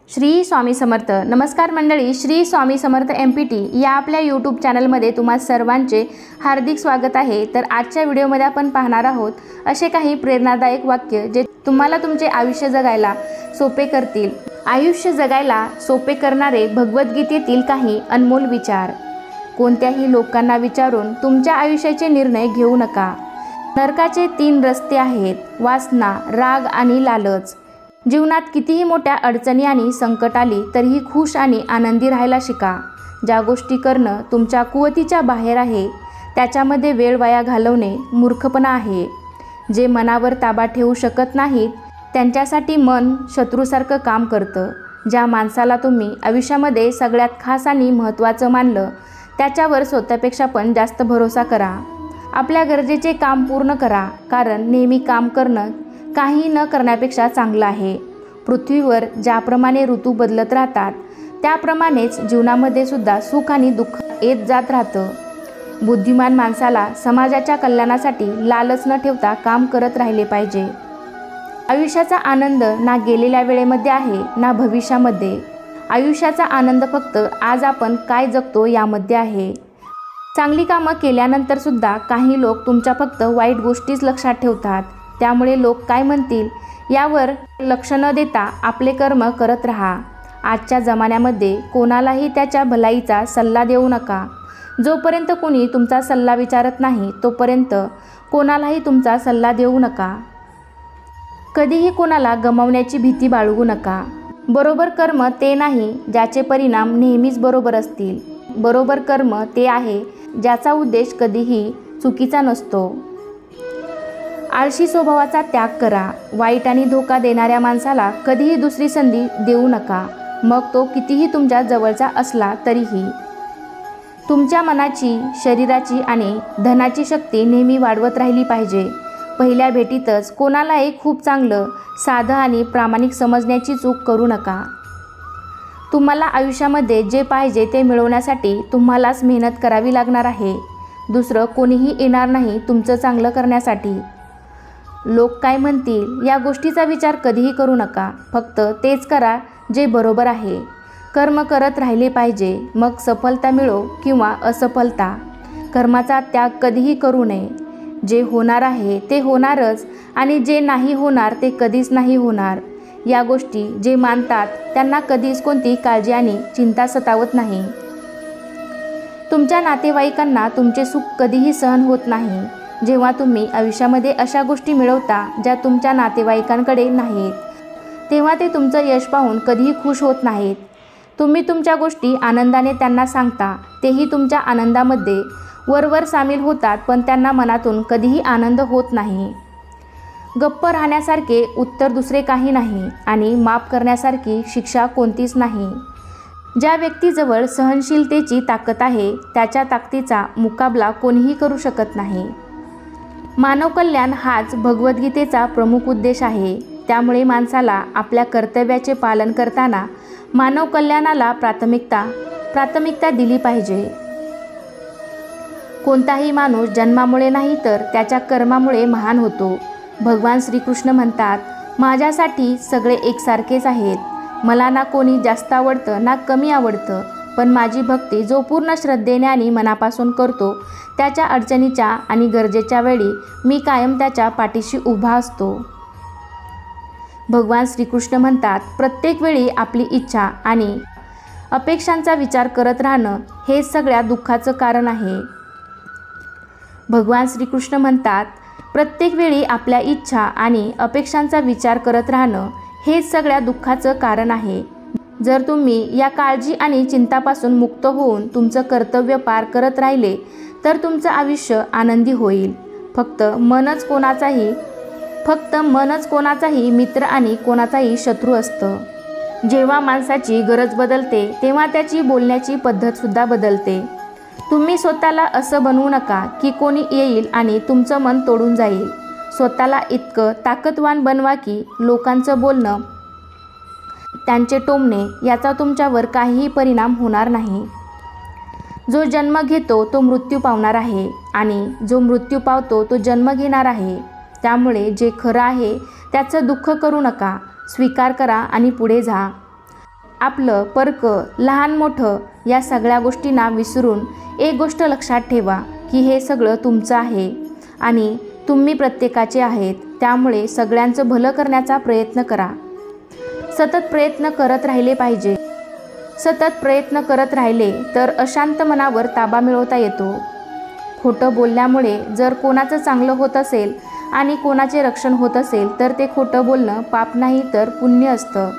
श्री स्वामी समर्थ. नमस्कार मंडळी, श्री स्वामी समर्थ MPT या आपल्या यूट्यूब चॅनलमध्ये तुम्हा सर्वांचे हार्दिक स्वागत आहे. तर आजच्या व्हिडिओमध्ये आपण पाहणार आहोत असे काही प्रेरणादायक वाक्य जे तुम्हाला तुमचे आयुष्य जगायला सोपे करतील. आयुष्य जगायला सोपे करणारे भगवद्गीतेतील काही अनमोल विचार. कोणत्याही लोकांना विचारून तुमच्या आयुष्याचे निर्णय घेऊ नका. नरकाचे 3 रस्ते आहेत: वासना, राग आणि लालच. जीवनात कितीही मोठ्या अडचणी आणि संकट आली तरीही खुश आणि आनंदी राहायला शिका. ज्या गोष्टी करणं तुमच्या कुवतीच्या बाहेर आहे त्याच्यामध्ये वेळ वाया घालवणे मूर्खपणा आहे. जे मनावर ताबा ठेवू शकत नाहीत त्यांच्यासाठी मन शत्रूसारखं काम करतं. ज्या माणसाला तुम्ही आयुष्यामध्ये सगळ्यात खास आणि महत्त्वाचं मानलं त्याच्यावर स्वतःपेक्षा पण जास्त भरोसा करा. आपल्या गरजेचे काम पूर्ण करा, कारण नेहमी काम करणं काही न करण्यापेक्षा चांगलं आहे. पृथ्वीवर ज्याप्रमाणे ऋतू बदलत राहतात त्याप्रमाणेच जीवनामध्ये सुद्धा सुख आणि दुःख येत जात राहतं. बुद्धिमान माणसाला समाजाच्या कल्याणासाठी लालच न ठेवता काम करत राहिले पाहिजे. आयुष्याचा आनंद ना गेलेल्या वेळेमध्ये आहे ना भविष्यामध्ये. आयुष्याचा आनंद फक्त आज आपण काय जगतो यामध्ये आहे. चांगली कामं केल्यानंतर सुद्धा काही लोक तुमच्या फक्त वाईट गोष्टीच लक्षात ठेवतात. त्यामुळे लोक काय म्हणतील यावर लक्ष न देता आपले कर्म करत राहा. आजच्या जमान्यामध्ये कोणालाही त्याच्या भलाईचा सल्ला देऊ नका. जोपर्यंत कोणी तुमचा सल्ला विचारत नाही तोपर्यंत कोणालाही तुमचा सल्ला देऊ नका. कधीही कोणाला गमावण्याची भीती बाळगू नका. बरोबर कर्म ते नाही ज्याचे परिणाम नेहमीच बरोबर असतील. बरोबर कर्म ते आहे ज्याचा उद्देश कधीही चुकीचा नसतो. आळशी स्वभावाचा त्याग करा. वाईट आणि धोका देणाऱ्या माणसाला कधीही दुसरी संधी देऊ नका, मग तो कितीही तुमच्या जवळचा असला तरीही. तुमच्या मनाची, शरीराची आणि धनाची शक्ती नेहमी वाढवत राहिली पाहिजे. पहिल्या भेटीतच कोणालाही खूप चांगलं, साधं आणि प्रामाणिक समजण्याची चूक करू नका. तुम्हाला आयुष्यामध्ये जे पाहिजे ते मिळवण्यासाठी तुम्हालाच मेहनत करावी लागणार आहे. दुसरं कोणीही येणार नाही तुमचं चांगलं करण्यासाठी. लोक काय म्हणतील या गोष्टीचा विचार कधीही करू नका. फक्त तेच करा जे बरोबर आहे. कर्म करत राहिले पाहिजे, मग सफलता मिळो किंवा असफलता. कर्माचा त्याग कधीही करू नये. जे होणार आहे ते होणारच आणि जे नाही होणार ते कधीच नाही होणार. या गोष्टी जे मानतात त्यांना कधीच कोणती काळजी आणि चिंता सतावत नाही. तुमच्या नातेवाईकांना तुमचे सुख कधीही सहन होत नाही. जेव्हा तुम्ही आयुष्यामध्ये अशा गोष्टी मिळवता ज्या तुमच्या नातेवाईकांकडे नाहीत तेव्हा ते तुमचं यश पाहून कधीही खुश होत नाहीत. तुम्ही तुमच्या गोष्टी आनंदाने त्यांना सांगता, तेही तुमच्या आनंदामध्ये वरवर सामील होतात, पण त्यांना मनातून कधीही आनंद होत नाही. गप्प राहण्यासारखे उत्तर दुसरे काही नाही आणि माफ करण्यासारखी शिक्षा कोणतीच नाही. ज्या व्यक्तीजवळ सहनशीलतेची ताकद आहे त्याच्या ताकदीचा मुकाबला कोणीही करू शकत नाही. मानव कल्याण हाच भगवद्गीतेचा प्रमुख उद्देश आहे. त्यामुळे माणसाला आपल्या कर्तव्याचे पालन करताना मानव कल्याणाला प्राथमिकता दिली पाहिजे. कोणताही माणूस जन्मामुळे नाही तर त्याच्या कर्मामुळे महान होतो. भगवान श्रीकृष्ण म्हणतात, माझ्यासाठी सगळे एकसारखेच आहेत. मला ना कोणी जास्त आवडतं ना कमी आवडतं, पण माझी भक्ती जो पूर्ण श्रद्धेने आणि मनापासून करतो त्याच्या अडचणीच्या आणि गरजेच्या वेळी मी कायम त्याच्या पाठीशी उभा असतो. भगवान श्रीकृष्ण म्हणतात, प्रत्येक वेळी आपली इच्छा आणि अपेक्षांचा विचार करत राहणं हे सगळ्या दुःखाचं कारण आहे. भगवान श्रीकृष्ण म्हणतात, प्रत्येक वेळी आपल्या इच्छा आणि अपेक्षांचा विचार करत राहणं हेच सगळ्या दुःखाचं कारण आहे. जर तुम्ही या काळजी आणि चिंतापासून मुक्त होऊन तुमचं कर्तव्य पार करत राहिले तर तुमचं आयुष्य आनंदी होईल. फक्त मनच कोणाचाही मित्र आणि कोणाचाही शत्रू असतं. जेव्हा माणसाची गरज बदलते तेव्हा त्याची बोलण्याची पद्धतसुद्धा बदलते. तुम्ही स्वतःला असं बनवू नका की कोणी येईल आणि तुमचं मन तोडून जाईल. स्वतःला इतकं ताकदवान बनवा की लोकांचं बोलणं, त्यांचे टोमणे याचा तुमच्यावर काहीही परिणाम होणार नाही. जो जन्म घेतो तो मृत्यू पावणार आहे आणि जो मृत्यू पावतो तो जन्म घेणार आहे. त्यामुळे जे खरं आहे त्याचं दुःख करू नका. स्वीकार करा आणि पुढे जा. आपलं परकं लहान मोठं या सगळ्या गोष्टींना विसरून एक गोष्ट लक्षात ठेवा की हे सगळं तुमचं आहे आणि तुम्ही प्रत्येकाचे आहेत। त्यामुळे सगळ्यांचं भलं करण्याचा प्रयत्न करा। सतत प्रयत्न करत राहिले पाहिजे। सतत प्रयत्न करत राहिले तर अशांत मनावर ताबा मिळवता येतो। खोटं बोलल्यामुळे जर कोणाचं चांगलं होत असेल आणि कोणाचे रक्षण होत असेल तर ते खोटं बोलणं पाप नाही तर पुण्य असतं।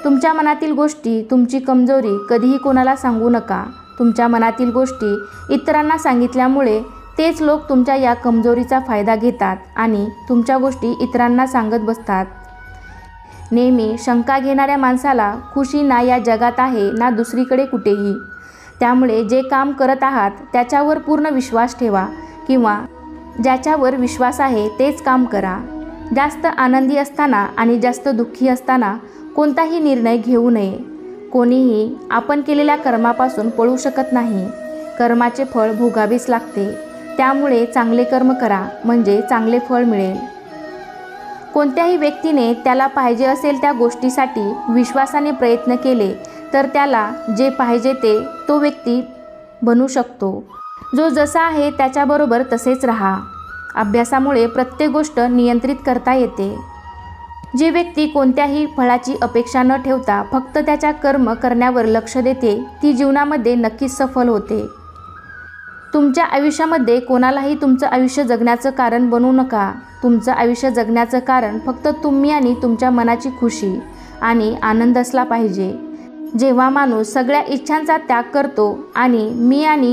तुमच्या मनातील गोष्टी, तुमची कमजोरी कधीही कोणाला सांगू नका। तुमच्या मनातील गोष्टी इतरांना सांगितल्यामुळे तेच लोक तुमच्या या कमजोरीचा फायदा घेतात आणि तुमच्या गोष्टी इतरांना सांगत बसतात। नेहमी शंका घेणाऱ्या माणसाला खुशी ना या जगात आहे ना दुसरीकडे कुठेही। त्यामुळे जे काम करत आहात त्याच्यावर पूर्ण विश्वास ठेवा किंवा ज्याच्यावर विश्वास आहे तेच काम करा। जास्त आनंदी असताना आणि जास्त दुःखी असताना कोणताही निर्णय घेऊ नये। कोणीही आपण केलेल्या कर्मापासून पळू शकत नाही। कर्माचे फळ भोगावेच लागते। त्यामुळे चांगले कर्म करा म्हणजे चांगले फळ मिळेल। कोणत्याही व्यक्तीने त्याला पाहिजे असेल त्या गोष्टीसाठी विश्वासाने प्रयत्न केले तर त्याला जे पाहिजे ते तो व्यक्ती बनू शकतो। जो जसा आहे त्याच्याबरोबर तसेच राहा। अभ्यासामुळे प्रत्येक गोष्ट नियंत्रित करता येते। जी व्यक्ती कोणत्याही फळाची अपेक्षा न ठेवता फक्त त्याच्या कर्म करण्यावर लक्ष देते ती जीवनामध्ये नक्कीच सफल होते। तुमच्या आयुष्यामध्ये कोणालाही तुमचं आयुष्य जगण्याचं कारण बनवू नका। तुमचं आयुष्य जगण्याचं कारण फक्त तुम्ही आणि तुमच्या मनाची खुशी आणि आनंद असला पाहिजे। जेव्हा माणूस सगळ्या इच्छांचा त्याग करतो आणि मी आणि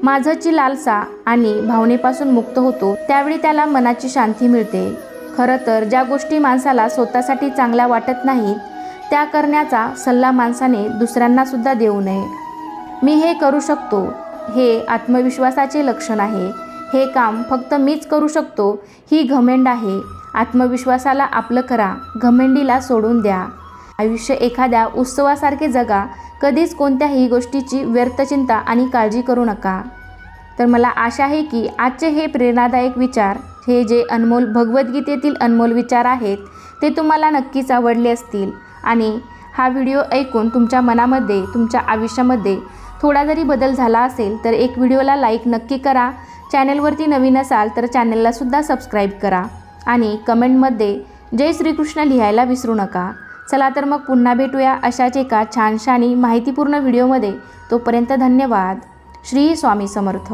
माझंची लालसा आणि भावनेपासून मुक्त होतो त्यावेळी त्याला मनाची शांती मिळते। खरं तर ज्या गोष्टी माणसाला स्वतःसाठी चांगल्या वाटत नाहीत त्या करण्याचा सल्ला माणसाने दुसऱ्यांनासुद्धा देऊ नये। मी हे करू शकतो हे आत्मविश्वासाचे लक्षण आहे। हे काम फक्त मीच करू शकतो ही घमेंड आहे। आत्मविश्वासाला आपलं करा, घमेंडीला सोडून द्या। आयुष्य एखाद्या उत्सवासारखे जगा। कधीच कोणत्याही गोष्टीची व्यर्थ चिंता आणि काळजी करू नका। तर मला आशा आहे की आजचे हे प्रेरणादायक विचार, हे जे अनमोल भगवद्गीतेतील अनमोल विचार आहेत ते तुम्हाला नक्कीच आवडले असतील आणि हा व्हिडिओ ऐकून तुमच्या मनामध्ये, तुमच्या आयुष्यामध्ये थोडा जरी बदल झाला असेल तर एक व्हिडिओला लाईक नक्की करा। चॅनलवरती नवीन असाल तर चॅनललासुद्धा सबस्क्राईब करा आणि कमेंटमध्ये जय श्रीकृष्ण लिहायला विसरू नका। चला तर मग पुन्हा भेटूया अशाच एका छानशा आणि माहितीपूर्ण व्हिडिओमध्ये। तोपर्यंत धन्यवाद। श्री स्वामी समर्थ।